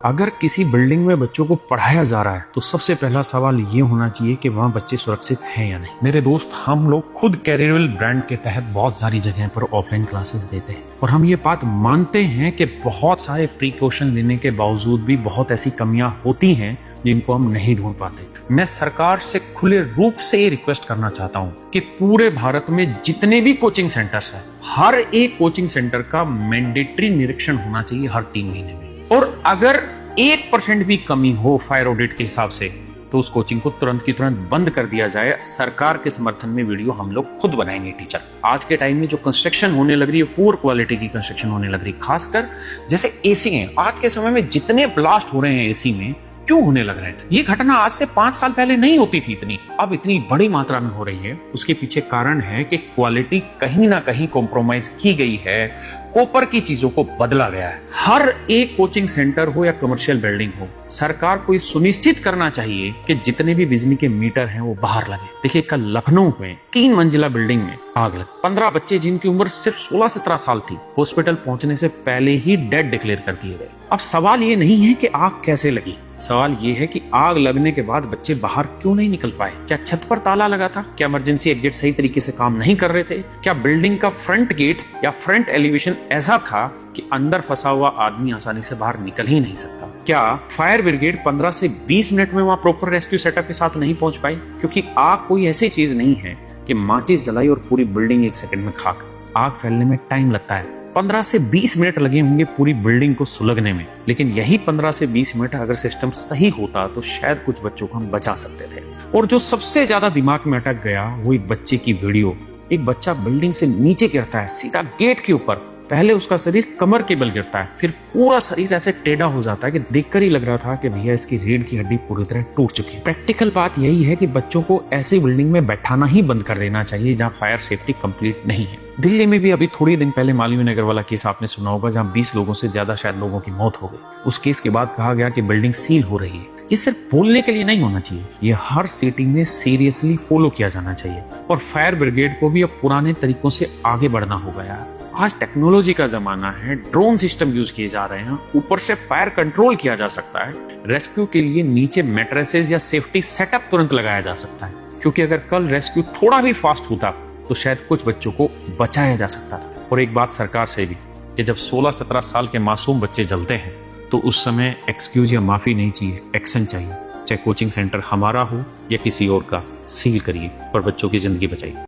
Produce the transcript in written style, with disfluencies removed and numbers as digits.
अगर किसी बिल्डिंग में बच्चों को पढ़ाया जा रहा है तो सबसे पहला सवाल ये होना चाहिए कि वहाँ बच्चे सुरक्षित हैं या नहीं। मेरे दोस्त, हम लोग खुद कैरियरवेल ब्रांड के तहत बहुत सारी जगह पर ऑफलाइन क्लासेस देते हैं और हम ये बात मानते हैं कि बहुत सारे प्रिकॉशन लेने के बावजूद भी बहुत ऐसी कमियां होती हैं जिनको हम नहीं ढूंढ पाते। मैं सरकार से खुले रूप से ये रिक्वेस्ट करना चाहता हूँ कि पूरे भारत में जितने भी कोचिंग सेंटर्स हैं, हर एक कोचिंग सेंटर का मैंडेटरी निरीक्षण होना चाहिए हर 3 महीने में। और अगर 1% भी कमी हो फायर ऑडिट के हिसाब से तो उस कोचिंग को तुरंत की तुरंत बंद कर दिया जाए। सरकार के समर्थन में वीडियो हम लोग खुद बनाएंगे टीचर। आज के टाइम में जो कंस्ट्रक्शन होने लग रही है, पुअर क्वालिटी की कंस्ट्रक्शन होने लग रही है, खासकर जैसे एसी है। आज के समय में जितने ब्लास्ट हो रहे हैं एसी में, क्यों होने लग रहे हैं? ये घटना आज से 5 साल पहले नहीं होती थी इतनी, अब इतनी बड़ी मात्रा में हो रही है। उसके पीछे कारण है कि क्वालिटी कहीं ना कहीं कॉम्प्रोमाइज की गई है, कॉपर की चीजों को बदला गया है। हर एक कोचिंग सेंटर हो या कमर्शियल बिल्डिंग हो, सरकार को सुनिश्चित करना चाहिए कि जितने भी बिजली के मीटर हैं वो बाहर लगे। देखिए, कल लखनऊ में 3 मंजिला बिल्डिंग में आग लगी। 15 बच्चे जिनकी उम्र सिर्फ 16-17 साल थी, हॉस्पिटल पहुंचने से पहले ही डेड डिक्लेयर कर दिए गए। अब सवाल ये नहीं है कि आग कैसे लगी, सवाल ये है कि आग लगने के बाद बच्चे बाहर क्यों नहीं निकल पाए? क्या छत पर ताला लगा था? क्या इमरजेंसी एग्जिट सही तरीके से काम नहीं कर रहे थे? क्या बिल्डिंग का फ्रंट गेट या फ्रंट एलिवेशन ऐसा था कि अंदर फंसा हुआ आदमी आसानी से बाहर निकल ही नहीं सकता? क्या फायर ब्रिगेड 15 से 20 मिनट में वहां प्रॉपर रेस्क्यू सेटअप के साथ नहीं पहुंच पाई? क्योंकि आग कोई ऐसी चीज नहीं है कि माचिस जलाई और पूरी बिल्डिंग 1 सेकंड में खाक। आग फैलने में टाइम लगता है, 15 से 20 मिनट लगे होंगे पूरी बिल्डिंग को सुलगने में। लेकिन यही 15 से 20 मिनट अगर सिस्टम सही होता तो शायद कुछ बच्चों को हम बचा सकते थे। और जो सबसे ज्यादा दिमाग में अटक गया वो एक बच्चे की वीडियो। एक बच्चा बिल्डिंग से नीचे गिरता है, सीधा गेट के ऊपर। पहले उसका शरीर कमर के बल गिरता है, फिर पूरा शरीर ऐसे टेढ़ा हो जाता है कि देखकर ही लग रहा था कि भैया इसकी रीढ़ की हड्डी पूरी तरह टूट चुकी है। प्रैक्टिकल बात यही है कि बच्चों को ऐसी बिल्डिंग में बैठाना ही बंद कर देना चाहिए जहाँ फायर सेफ्टी कंप्लीट नहीं है। दिल्ली में भी अभी थोड़ी दिन पहले मालवीय नगर वाला केस आपने सुना होगा, जहाँ 20 लोगों से ज्यादा शायद लोगों की मौत हो गई। उस केस के बाद कहा गया कि बिल्डिंग सील हो रही है। ये सिर्फ बोलने के लिए नहीं होना चाहिए, ये हर सिटी में सीरियसली फॉलो किया जाना चाहिए। और फायर ब्रिगेड को भी अब पुराने तरीकों से आगे बढ़ना होगा यार। आज टेक्नोलॉजी का जमाना है, ड्रोन सिस्टम यूज किए जा रहे हैं, ऊपर से फायर कंट्रोल किया जा सकता है। रेस्क्यू के लिए नीचे मैट्रेसेस या सेफ्टी सेटअप तुरंत लगाया जा सकता है, क्योंकि अगर कल रेस्क्यू थोड़ा भी फास्ट होता तो शायद कुछ बच्चों को बचाया जा सकता था। और एक बात सरकार से भी, कि जब 16-17 साल के मासूम बच्चे जलते हैं तो उस समय एक्सक्यूज या माफी नहीं चाहिए, एक्शन चाहिए। चाहे कोचिंग सेंटर हमारा हो या किसी और का, सील करिए और बच्चों की जिंदगी बचाइए।